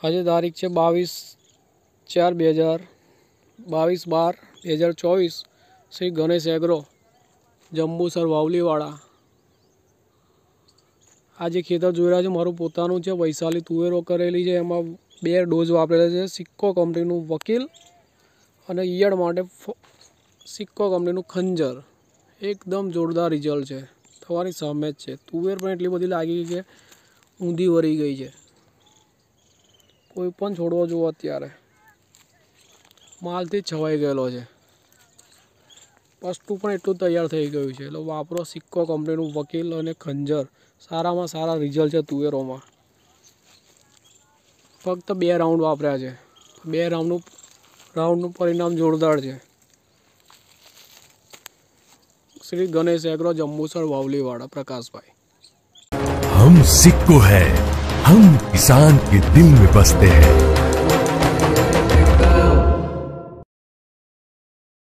આજે તારીખ છે 22/4/2024 શ્રી ગણેશ એગ્રો જંબુસર વાવલીવાળા। આજે ખેતર જોઈ રહ્યા છે મારું પોતાનું છે। વૈશાલી તુવેરો કરેલી છે, એમાં 2 ડોઝ વાપરેલા છે। સિક્કો કંપનીનું વકીલ અને ઈયળ માટે સિક્કો કંપનીનું ખંજર। એકદમ જોરદાર રિઝલ્ટ છે, તમારી સામે જ છે। તુવેર પણ એટલી બધી લાગી ગઈ છે, ઊંધી વળી ગઈ છે। કોઈ પણ છોડવો જુઓ અત્યારે માલથી છવાઈ ગયેલો છે। વસ્તુ પણ એટલું તૈયાર થઈ ગયું છે। એટલે વાપરો સિક્કો કંપનીનું વકીલ અને ખંજર, સારામાં સારા રિઝલ્ટ છે તુવેરોમાં। ફક્ત 2 રાઉન્ડ વાપર્યા છે, 2 રાઉન્ડનું પરિણામ જોરદાર છે। श्री गणेश एग्रो जम्बूसर वावलीवाड़ा प्रकाश भाई। हम सिक्को है, हम किसान के दिल में बसते हैं।